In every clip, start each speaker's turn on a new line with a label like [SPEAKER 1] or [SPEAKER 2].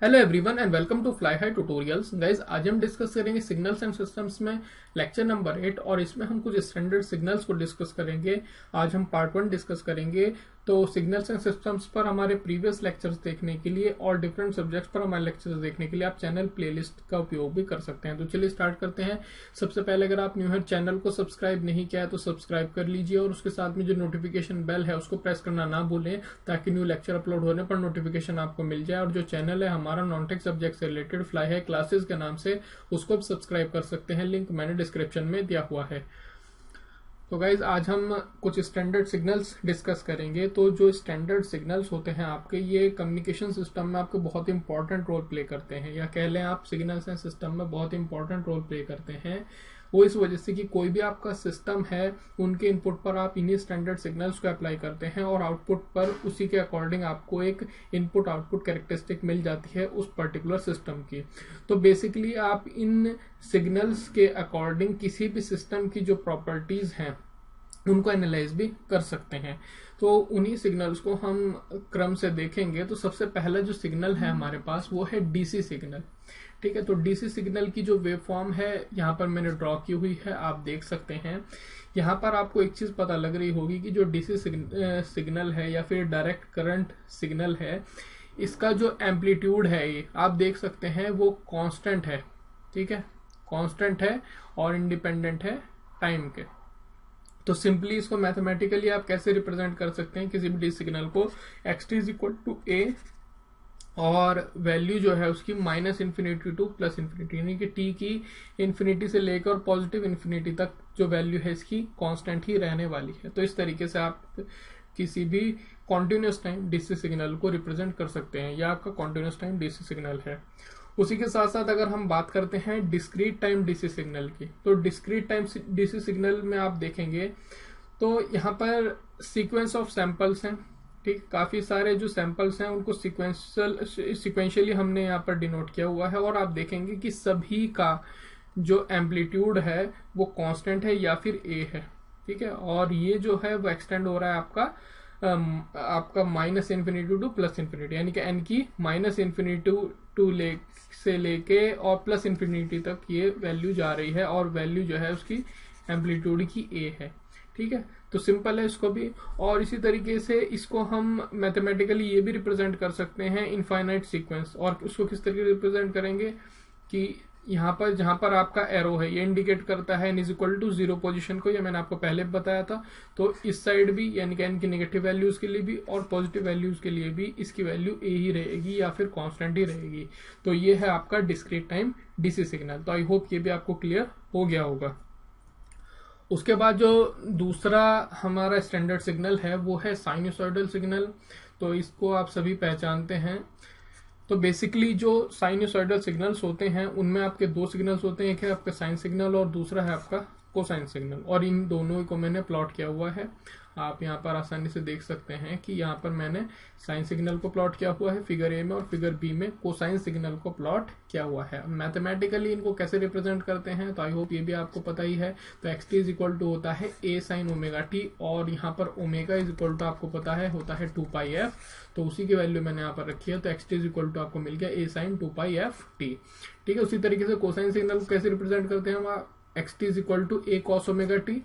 [SPEAKER 1] Hello everyone and welcome to fly high tutorials. Guys, आज हम discuss करेंगे signals and systems में lecture number 8 और इसमें हम कुछ स्टैंडर्ड सिग्नल्स को डिस्कस करेंगे। आज हम पार्ट 1 डिस्कस करेंगे। तो सिग्नल्स एंड सिस्टम्स पर हमारे प्रीवियस लेक्चर्स देखने के लिए और डिफरेंट सब्जेक्ट्स पर हमारे लेक्चर्स देखने के लिए आप चैनल प्लेलिस्ट का उपयोग भी कर सकते हैं। तो चलिए स्टार्ट करते हैं। सबसे पहले अगर आप न्यू है चैनल को सब्सक्राइब नहीं किया है तो सब्सक्राइब कर लीजिए और उसके साथ में जो नोटिफिकेशन बेल है उसको प्रेस करना ना भूलें ताकि न्यू लेक्चर अपलोड होने पर नोटिफिकेशन आपको मिल जाए। और जो चैनल है हमारा नॉन टेक सब्जेक्ट से रिलेटेड फ्लाई हाई क्लासेस के नाम से, उसको भी सब्सक्राइब कर सकते हैं। लिंक मैंने डिस्क्रिप्शन में दिया हुआ है। तो गाइज, आज हम कुछ स्टैंडर्ड सिग्नल्स डिस्कस करेंगे। तो जो स्टैंडर्ड सिग्नल्स होते हैं आपके, ये कम्युनिकेशन सिस्टम में आपको बहुत इंपॉर्टेंट रोल प्ले करते हैं, या कह लें आप सिग्नल्स एंड सिस्टम में बहुत इंपॉर्टेंट रोल प्ले करते हैं। वो इस वजह से कि कोई भी आपका सिस्टम है, उनके इनपुट पर आप इन्हीं स्टैंडर्ड सिग्नल्स को अप्लाई करते हैं और आउटपुट पर उसी के अकॉर्डिंग आपको एक इनपुट आउटपुट कैरेक्टरिस्टिक मिल जाती है उस पर्टिकुलर सिस्टम की। तो बेसिकली आप इन सिग्नल्स के अकॉर्डिंग किसी भी सिस्टम की जो प्रॉपर्टीज हैं उनको एनालाइज भी कर सकते हैं। तो उन्हीं सिग्नल्स को हम क्रम से देखेंगे। तो सबसे पहला जो सिग्नल है हमारे पास वो है डीसी सिग्नल। ठीक है, तो डीसी सिग्नल की जो वेव फॉर्म है यहाँ पर मैंने ड्रॉ की हुई है, आप देख सकते हैं। यहाँ पर आपको एक चीज पता लग रही होगी कि जो डीसी सिग्नल है या फिर डायरेक्ट करंट सिग्नल है, इसका जो एम्पलीट्यूड है ये आप देख सकते हैं वो कांस्टेंट है। ठीक है, कांस्टेंट है और इंडिपेंडेंट है टाइम के। तो सिंपली इसको मैथमेटिकली आप कैसे रिप्रेजेंट कर सकते हैं किसी भी डी सिग्नल को, xt इज इक्वल टू ए और वैल्यू जो है उसकी minus infinity two plus infinity, यानी कि टी की इन्फिनिटी से लेकर और पॉजिटिव इन्फिनिटी तक जो वैल्यू है इसकी कांस्टेंट ही रहने वाली है। तो इस तरीके से आप किसी भी कॉन्टिन्यूस टाइम डीसी सिग्नल को रिप्रेजेंट कर सकते हैं। यह आपका कॉन्टिन्यूस टाइम डीसी सिग्नल है। उसी के साथ साथ अगर हम बात करते हैं डिस्क्रीट टाइम डीसी सिग्नल की, तो डिस्क्रीट टाइम डीसी सिग्नल में आप देखेंगे तो यहाँ पर सीक्वेंस ऑफ सैंपल्स हैं। ठीक, काफी सारे जो सैंपल्स हैं उनको सिक्वेंशियली हमने यहाँ पर डिनोट किया हुआ है और आप देखेंगे कि सभी का जो एम्पलीट्यूड है वो कांस्टेंट है या फिर ए है। ठीक है, और ये जो है वो एक्सटेंड हो रहा है आपका minus infinity two plus infinity, यानी कि एन की माइनस इन्फिनिटी टू से लेके और प्लस इन्फिनिटी तक ये वैल्यू जा रही है और वैल्यू जो है उसकी एम्पलीट्यूड की ए है। ठीक है, तो सिंपल है इसको भी। और इसी तरीके से इसको हम मैथमेटिकली ये भी रिप्रेजेंट कर सकते हैं इनफाइनाइट सीक्वेंस। और उसको किस तरीके से रिप्रेजेंट करेंगे कि यहाँ पर जहां पर आपका एरो है ये इंडिकेट करता है n is equal to 0 position को, ये मैंने आपको पहले बताया था। तो इस साइड भी यानी कि n की नेगेटिव वैल्यूज के लिए भी और पॉजिटिव वैल्यूज के लिए भी इसकी वैल्यू a ही रहेगी या फिर कांस्टेंट ही रहेगी। तो ये है आपका डिस्क्रीट टाइम डीसी सिग्नल। तो आई होप ये भी आपको क्लियर हो गया होगा। उसके बाद जो दूसरा हमारा स्टैंडर्ड सिग्नल है वो है साइनसॉइडल सिग्नल। तो इसको आप सभी पहचानते हैं। तो बेसिकली जो साइनसॉइडल सिग्नल्स होते हैं उनमें आपके दो सिग्नल्स होते हैं, एक है आपका साइन सिग्नल और दूसरा है आपका कोसाइन सिग्नल। और इन दोनों को मैंने प्लॉट किया हुआ है। आप यहाँ पर आसानी से देख सकते हैं कि यहाँ पर मैंने साइन सिग्नल को प्लॉट किया हुआ है फिगर ए में और फिगर बी में कोसाइन सिग्नल को प्लॉट किया हुआ है। मैथमेटिकली इनको कैसे रिप्रेजेंट करते हैं तो आई होप ये भी आपको पता ही है। तो xt इज इक्वल टू होता है a साइन ओमेगा टी और यहाँ पर ओमेगा इज इक्वल टू आपको पता है होता है 2πf। तो उसी की वैल्यू मैंने यहाँ पर रखी है। तो xt इज इक्वल टू आपको मिल गया a साइन 2πf t। ठीक है, उसी तरीके से कोसाइन सिग्नल को कैसे रिप्रेजेंट करते हैं हम, xt is equal to a cos omega T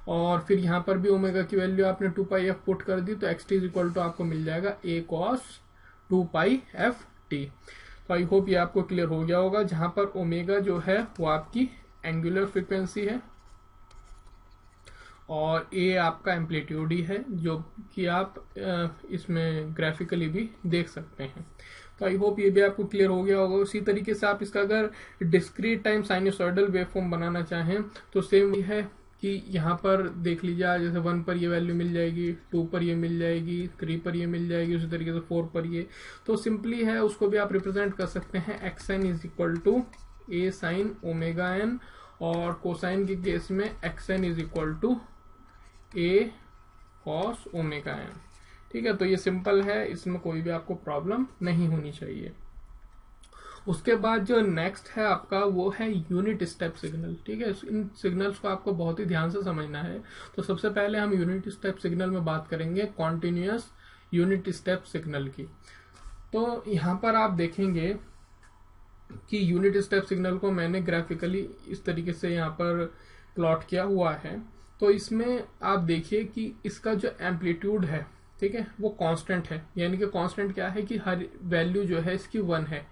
[SPEAKER 1] और फिर यहाँ पर भी ओमेगा की वैल्यू आपने 2πf पुट कर दी। तो xt इज इक्वल टू आपको मिल जाएगा a cos 2πf t। तो आई होप ये आपको क्लियर हो गया होगा। जहां पर ओमेगा जो है वो आपकी एंगुलर फ्रीक्वेंसी है और a आपका एम्पलीट्यूड ही है, जो कि आप इसमें ग्राफिकली भी देख सकते हैं। तो आई होप ये भी आपको क्लियर हो गया होगा। उसी तरीके से आप इसका अगर डिस्क्रीट टाइम साइनसॉइडल वेवफॉर्म बनाना चाहें तो सेम है कि यहाँ पर देख लीजिए, जैसे 1 पर ये वैल्यू मिल जाएगी, 2 पर ये मिल जाएगी, 3 पर ये मिल जाएगी, उसी तरीके से 4 पर ये। तो सिंपली है उसको भी आप रिप्रेजेंट कर सकते हैं xn is equal to a sine omega n और कोसाइन के केस में xn is equal to a cos omega n। ठीक है, तो ये सिंपल है, इसमें कोई भी आपको प्रॉब्लम नहीं होनी चाहिए। उसके बाद जो नेक्स्ट है आपका वो है यूनिट स्टेप सिग्नल। ठीक है, इन सिग्नल्स को आपको बहुत ही ध्यान से समझना है। तो सबसे पहले हम यूनिट स्टेप सिग्नल में बात करेंगे कॉन्टिन्यूअस यूनिट स्टेप सिग्नल की। तो यहाँ पर आप देखेंगे कि यूनिट स्टेप सिग्नल को मैंने ग्राफिकली इस तरीके से यहाँ पर प्लॉट किया हुआ है। तो इसमें आप देखिए कि इसका जो एम्पलीट्यूड है, ठीक है, वो कांस्टेंट है। यानी कि कांस्टेंट क्या है कि हर वैल्यू जो है इसकी 1 है।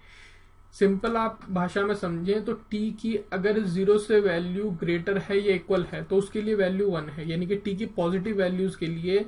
[SPEAKER 1] सिंपल आप भाषा में समझें तो t की अगर 0 से वैल्यू ग्रेटर है या इक्वल है तो उसके लिए वैल्यू 1 है। यानी कि t की पॉजिटिव वैल्यूज के लिए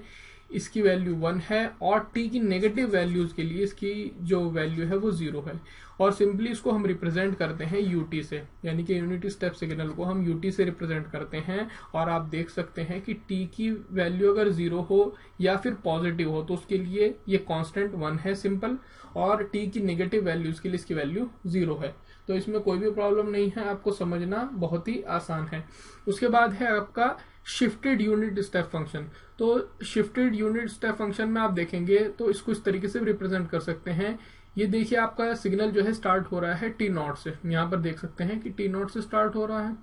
[SPEAKER 1] इसकी वैल्यू 1 है और t की नेगेटिव वैल्यूज के लिए इसकी जो वैल्यू है वो 0 है। और सिंपली इसको हम रिप्रेजेंट करते हैं ut से, यानी कि यूनिट स्टेप सिग्नल को हम ut से रिप्रेजेंट करते हैं। और आप देख सकते हैं कि t की वैल्यू अगर 0 हो या फिर पॉजिटिव हो तो उसके लिए ये कांस्टेंट 1 है सिंपल, और t की नेगेटिव वैल्यूज के लिए इसकी वैल्यू 0 है। तो इसमें कोई भी प्रॉब्लम नहीं है, आपको समझना बहुत ही आसान है। उसके बाद है आपका शिफ्टेड यूनिट स्टेप फंक्शन। तो शिफ्टेड यूनिट स्टेप फंक्शन में आप देखेंगे तो इसको इस तरीके से रिप्रेजेंट कर सकते हैं। ये देखिए आपका सिग्नल जो है स्टार्ट हो रहा है t नॉट से, यहाँ पर देख सकते हैं कि t नॉट से स्टार्ट हो रहा है।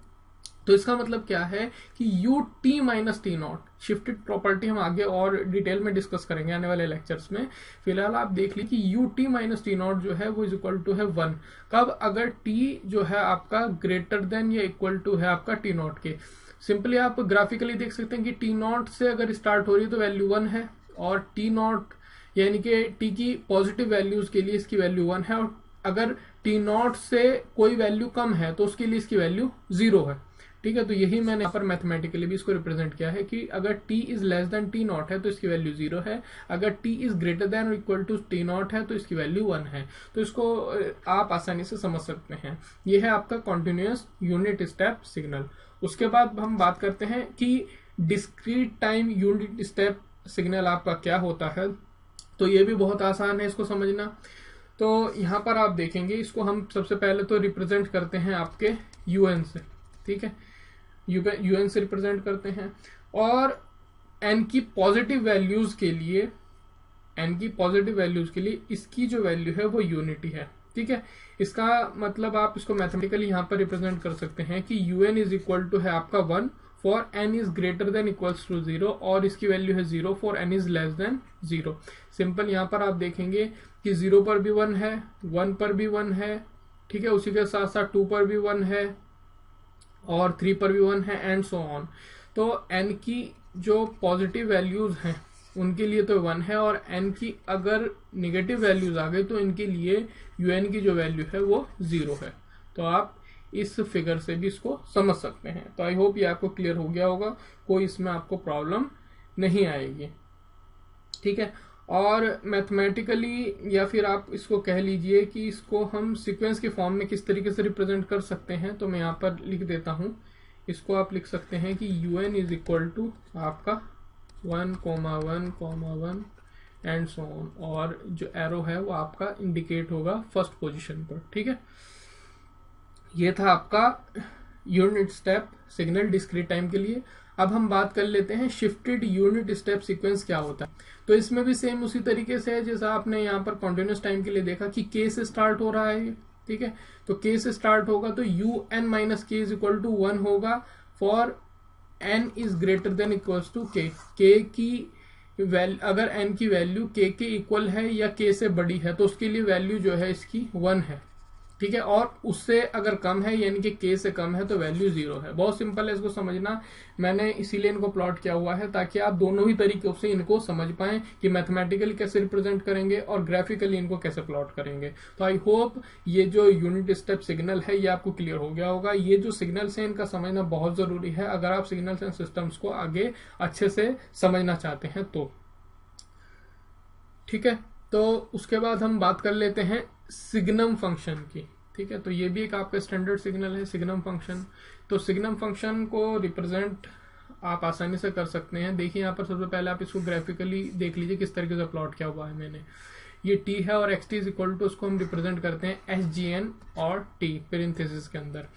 [SPEAKER 1] तो इसका मतलब क्या है कि ut minus T not, shifted property हम आगे और डिटेल में डिस्कस करेंगे आने वाले लेक्चर्स में। फिलहाल आप देख लीजिए कि ut माइनस टी नॉट जो है वो इज इक्वल टू है 1। कब? अगर t जो है आपका ग्रेटर देन या इक्वल टू है आपका टी नॉट के। सिंपली आप ग्राफिकली देख सकते हैं कि टी नॉट से अगर स्टार्ट हो रही है तो वैल्यू 1 है, और टी नॉट यानी कि टी की पॉजिटिव वैल्यूज के लिए इसकी वैल्यू 1 है, और अगर टी नॉट से कोई वैल्यू कम है तो उसके लिए इसकी वैल्यू 0 है। ठीक है, तो यही मैंने यहाँ पर मैथमेटिकली भी इसको रिप्रेजेंट किया है कि अगर t is less then T not है तो इसकी वैल्यू 0 है, अगर t इज ग्रेटर देन और इक्वल टू टी नॉट है तो इसकी वैल्यू 1 है। तो इसको आप आसानी से समझ सकते हैं। यह है आपका कॉन्टिन्यूअस यूनिट स्टेप सिग्नल। उसके बाद हम बात करते हैं कि discrete time unit step signal आपका क्या होता है। तो ये भी बहुत आसान है इसको समझना। तो यहाँ पर आप देखेंगे, इसको हम सबसे पहले तो रिप्रेजेंट करते हैं आपके un से, ठीक है, un से रिप्रेजेंट करते हैं। और n की पॉजिटिव वैल्यूज के लिए, इसकी जो वैल्यू है वो यूनिटी है, ठीक है। इसका मतलब आप इसको मैथमेटिकली यहाँ पर रिप्रेजेंट कर सकते हैं कि un इज इक्वल टू है आपका 1 for n is greater than equals to 0, और इसकी वैल्यू है 0 for n is less than 0। Simple यहाँ पर आप देखेंगे कि 0 पर भी 1 है, 1 पर भी 1 है, ठीक है, उसी के साथ साथ 2 पर भी 1 है और 3 पर भी 1 है एंड सो ऑन। तो n की जो पॉजिटिव वैल्यूज हैं उनके लिए तो 1 है, और n की अगर निगेटिव वैल्यूज आ गई तो इनके लिए un की जो वैल्यू है वो 0 है। तो आप इस फिगर से भी इसको समझ सकते हैं। तो आई होप ये आपको क्लियर हो गया होगा, कोई इसमें आपको प्रॉब्लम नहीं आएगी, ठीक है। और मैथमेटिकली या फिर आप इसको कह लीजिए कि इसको हम सीक्वेंस के फॉर्म में किस तरीके से रिप्रेजेंट कर सकते हैं। तो मैं यहाँ पर लिख देता हूं, इसको आप लिख सकते हैं कि un इज इक्वल टू आपका 1,1,1 एंड सो ऑन, और जो एरो है वो आपका इंडिकेट होगा फर्स्ट पोजीशन पर, ठीक है। ये था आपका unit step signal discrete time के लिए। अब हम बात कर लेते हैं शिफ्टेड यूनिट स्टेप सीक्वेंस क्या होता है। तो इसमें भी सेम उसी तरीके से है जैसा आपने यहाँ पर कॉन्टिन्यूस टाइम के लिए देखा कि k से स्टार्ट हो रहा है, ठीक है। तो k से स्टार्ट होगा तो un minus K is equal to 1 होगा for n is greater than equals to k। k की अगर n की वैल्यू k के इक्वल है या k से बड़ी है तो उसके लिए वैल्यू जो है इसकी 1 है, ठीक है। और उससे अगर कम है यानी कि k से कम है तो वैल्यू 0 है। बहुत सिंपल है इसको समझना, मैंने इसीलिए इनको प्लॉट किया हुआ है ताकि आप दोनों ही तरीकों से इनको समझ पाएं कि मैथमेटिकली कैसे रिप्रेजेंट करेंगे और ग्राफिकली इनको कैसे प्लॉट करेंगे। तो आई होप ये जो यूनिट स्टेप सिग्नल है ये आपको क्लियर हो गया होगा। ये जो सिग्नल्स है इनका समझना बहुत जरूरी है अगर आप सिग्नल्स एंड सिस्टम्स को आगे अच्छे से समझना चाहते हैं तो, ठीक है। तो उसके बाद हम बात कर लेते हैं सिग्नम फंक्शन की, ठीक है। तो ये भी एक आपका स्टैंडर्ड सिग्नल है सिग्नम फंक्शन। तो सिग्नम फंक्शन को रिप्रेजेंट आप आसानी से कर सकते हैं। देखिए यहाँ पर सबसे पहले आप इसको ग्राफिकली देख लीजिए किस तरीके से प्लॉट किया हुआ है मैंने। ये t है और xt इज इक्वल टू, उसको हम रिप्रेजेंट करते हैं sgn और t पेरेंथेसिस के अंदर।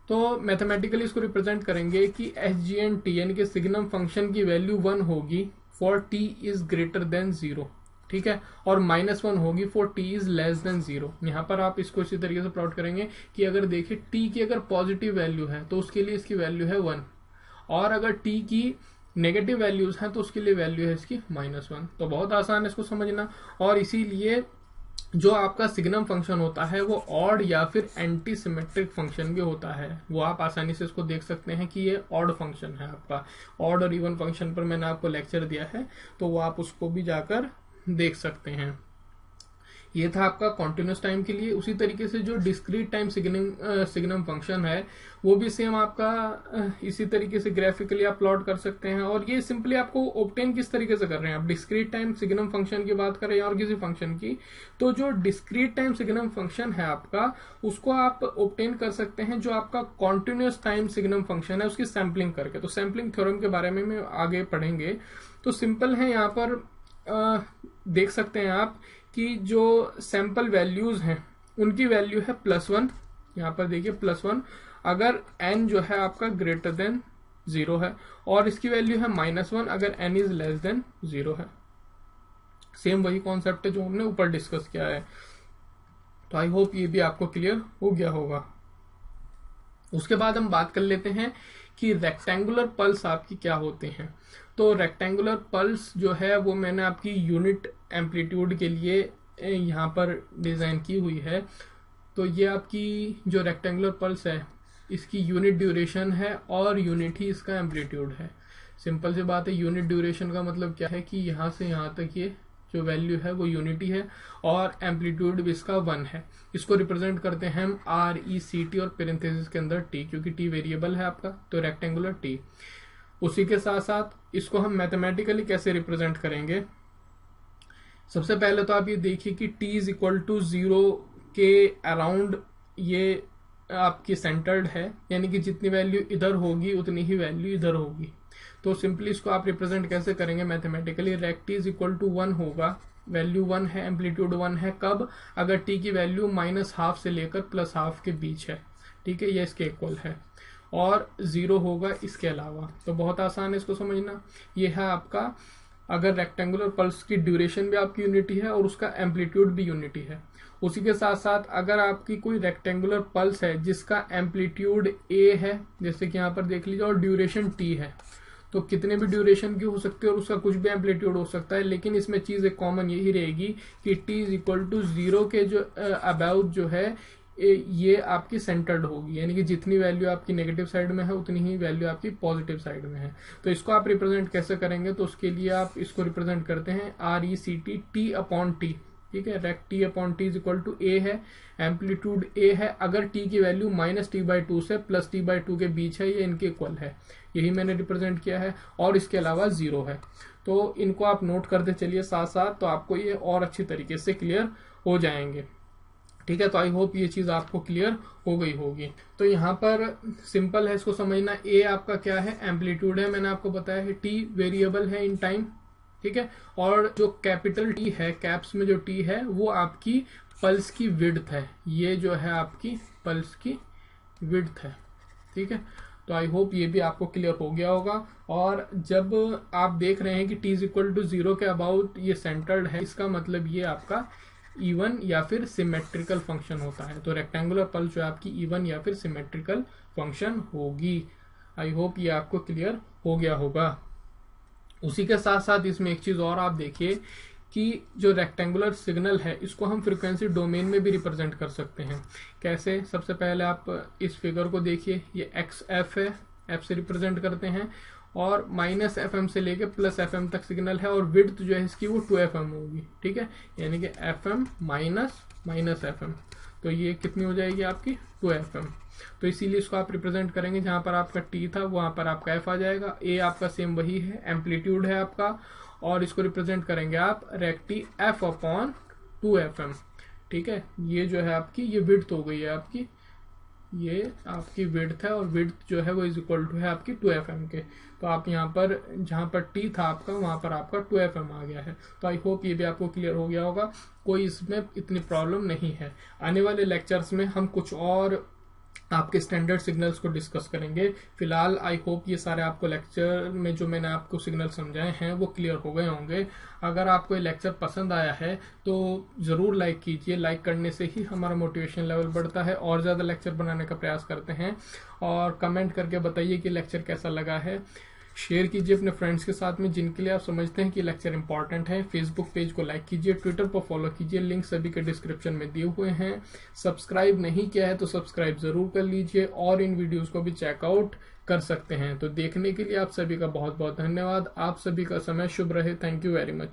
[SPEAKER 1] तो मैथमेटिकली इसको रिप्रेजेंट करेंगे कि sgn t यानी कि सिग्नम फंक्शन की वैल्यू 1 होगी for t is greater then 0, ठीक है, और -1 होगी for t is less than 0। यहाँ पर आप इसको इसी तरीके से प्लॉट करेंगे कि अगर देखिए t की अगर पॉजिटिव वैल्यू है तो उसके लिए इसकी वैल्यू है 1, और अगर t की नेगेटिव वैल्यूज हैं तो उसके लिए वैल्यू है इसकी -1। तो बहुत आसान है इसको समझना, और इसीलिए जो आपका सिग्नम फंक्शन होता है वो ऑड या फिर एंटी सिमेट्रिक फंक्शन भी होता है। वो आप आसानी से इसको देख सकते हैं कि ये ऑड फंक्शन है आपका। ऑड और इवन फंक्शन पर मैंने आपको लेक्चर दिया है, तो वो आप उसको भी जाकर देख सकते हैं। ये था आपका कॉन्टिन्यूस टाइम के लिए। उसी तरीके से जो डिस्क्रीट टाइम सिग्नम फंक्शन है वो भी सेम आपका इसी तरीके से ग्राफिकली आप प्लॉट कर सकते हैं। और ये सिंपली आपको ऑब्टेन किस तरीके से कर रहे हैं, आप डिस्क्रीट टाइम सिग्नम फंक्शन की बात करें और किसी फंक्शन की, तो जो डिस्क्रीट टाइम सिग्नम फंक्शन है आपका उसको आप ऑब्टेन कर सकते हैं जो आपका कॉन्टिन्यूस टाइम सिग्नम फंक्शन है उसकी सैम्पलिंग करके। तो सैम्पलिंग थ्योरम के बारे में आगे पढ़ेंगे। तो सिंपल है, यहाँ पर देख सकते हैं आप कि जो सैंपल वैल्यूज हैं उनकी वैल्यू है +1। यहाँ पर देखिए +1 अगर n जो है आपका ग्रेटर देन 0 है, और इसकी वैल्यू है -1 अगर n इज लेस देन 0 है। सेम वही कॉन्सेप्ट है जो हमने ऊपर डिस्कस किया है। तो आई होप ये भी आपको क्लियर हो गया होगा। उसके बाद हम बात कर लेते हैं कि रेक्टेंगुलर पल्स आपकी क्या होते हैं। तो रेक्टेंगुलर पल्स जो है वो मैंने आपकी यूनिट एम्पलीट्यूड के लिए यहाँ पर डिजाइन की हुई है। तो ये आपकी जो रेक्टेंगुलर पल्स है इसकी यूनिट ड्यूरेशन है और यूनिट ही इसका एम्पलीट्यूड है। सिंपल सी बात है, यूनिट ड्यूरेशन का मतलब क्या है कि यहाँ से यहाँ तक ये जो वैल्यू है वो यूनिटी है और एम्पलीट्यूड भी इसका 1 है। इसको रिप्रेजेंट करते हैं हम RECT और पेरेंथेसिस के अंदर T, क्योंकि T वेरिएबल है आपका, तो रेक्टेंगुलर T। उसी के साथ साथ इसको हम मैथमेटिकली कैसे रिप्रेजेंट करेंगे। सबसे पहले तो आप ये देखिए कि T इज इक्वल टू 0 के अराउंड ये आपकी सेंटर्ड है, यानी कि जितनी वैल्यू इधर होगी उतनी ही वैल्यू इधर होगी। तो सिंपली इसको आप रिप्रेजेंट कैसे करेंगे mathematically. Rect T is equal to 1 होगा, वैल्यू 1 है, एम्पलीट्यूड 1 है। कब? अगर T की वैल्यू -½ से लेकर +½ के बीच है, ठीक है, ये इसके इक्वल है, और 0 होगा इसके अलावा। तो बहुत आसान है इसको समझना। ये है आपका, अगर रेक्टेंगुलर पल्स की ड्यूरेशन भी आपकी यूनिटी है और उसका एम्पलीट्यूड भी यूनिटी है। उसी के साथ साथ अगर आपकी कोई रेक्टेंगुलर पल्स है जिसका एम्पलीट्यूड A है, जैसे कि यहाँ पर देख लीजिए, और ड्यूरेशन T है, तो कितने भी ड्यूरेशन की हो सकती है और उसका कुछ भी एम्पलीट्यूड हो सकता है, लेकिन इसमें चीज एक कॉमन यही रहेगी कि T इज इक्वल टू 0 के जो अबाउट जो है ये आपकी सेंटर्ड होगी, यानी कि जितनी वैल्यू आपकी नेगेटिव साइड में है उतनी ही वैल्यू आपकी पॉजिटिव साइड में है। तो इसको आप रिप्रेजेंट कैसे करेंगे, तो उसके लिए आप इसको रिप्रेजेंट करते हैं RECT T/T, ठीक है। Rect T/T is equal to A है, एम्पलीट्यूड A है, अगर T की वैल्यू -T/2 से +T/2 के बीच है, ये इनके इक्वल है, यही मैंने रिप्रेजेंट किया है, और इसके अलावा 0 है। तो इनको आप नोट करते चलिए साथ साथ, तो आपको ये और अच्छी तरीके से क्लियर हो जाएंगे, ठीक है। तो आई होप ये चीज आपको क्लियर हो गई होगी। तो यहाँ पर सिंपल है इसको समझना। A आपका क्या है, एम्पलीट्यूड है, मैंने आपको बताया है। T वेरिएबल है इन टाइम, ठीक है। और जो कैपिटल T है, कैप्स में जो T है, वो आपकी पल्स की विड्थ है। ये जो है आपकी पल्स की विड्थ है, ठीक है। तो आई होप ये भी आपको क्लियर हो गया होगा। और जब आप देख रहे हैं कि T इज इक्वल टू 0 के अबाउट ये सेंटर्ड है, इसका मतलब ये आपका इवन या फिर सिमेट्रिकल फंक्शन होता है। तो रेक्टेंगुलर पल्स जो है आपकी इवन या फिर सिमेट्रिकल फंक्शन होगी। आई होप ये आपको क्लियर हो गया होगा। उसी के साथ साथ इसमें एक चीज और आप देखिए कि जो रेक्टेंगुलर सिग्नल है इसको हम फ्रीक्वेंसी डोमेन में भी रिप्रेजेंट कर सकते हैं। कैसे? सबसे पहले आप इस फिगर को देखिए, ये XF है, F से रिप्रेजेंट करते हैं, और -FM से लेके +FM तक सिग्नल है, और विड्थ जो है इसकी वो 2FM होगी, ठीक है, यानी कि FM -FM, तो ये कितनी हो जाएगी आपकी 2FM। तो इसीलिए इसको आप रिप्रेजेंट करेंगे, जहां पर आपका T था वहां पर आपका F आ जाएगा। A आपका सेम वही है, एम्पलीट्यूड है आपका, और इसको रिप्रेजेंट करेंगे आप रेक्ट F/2FM, ठीक है। ये जो है आपकी ये विड्थ हो गई है आपकी, ये आपकी विड्थ है, और विड्थ जो है वो इज इक्वल टू है आपकी 2FM के। तो आप यहाँ पर जहां पर T था आपका वहां पर आपका 2FM आ गया है। तो आई होप ये भी आपको क्लियर हो गया होगा, कोई इसमें इतनी प्रॉब्लम नहीं है। आने वाले लेक्चर्स में हम कुछ और आपके स्टैंडर्ड सिग्नल्स को डिस्कस करेंगे। फिलहाल आई होप ये सारे आपको लेक्चर में जो मैंने आपको सिग्नल समझाए हैं वो क्लियर हो गए होंगे। अगर आपको ये लेक्चर पसंद आया है तो जरूर लाइक कीजिए, लाइक करने से ही हमारा मोटिवेशन लेवल बढ़ता है, और ज्यादा लेक्चर बनाने का प्रयास करते हैं। और कमेंट करके बताइए कि लेक्चर कैसा लगा है। शेयर कीजिए अपने फ्रेंड्स के साथ में जिनके लिए आप समझते हैं कि लेक्चर इंपॉर्टेंट है। फेसबुक पेज को लाइक कीजिए, ट्विटर पर फॉलो कीजिए, लिंक सभी के डिस्क्रिप्शन में दिए हुए हैं। सब्सक्राइब नहीं किया है तो सब्सक्राइब जरूर कर लीजिए और इन वीडियोस को भी चेकआउट कर सकते हैं। तो देखने के लिए आप सभी का बहुत बहुत धन्यवाद। आप सभी का समय शुभ रहे। Thank you very much.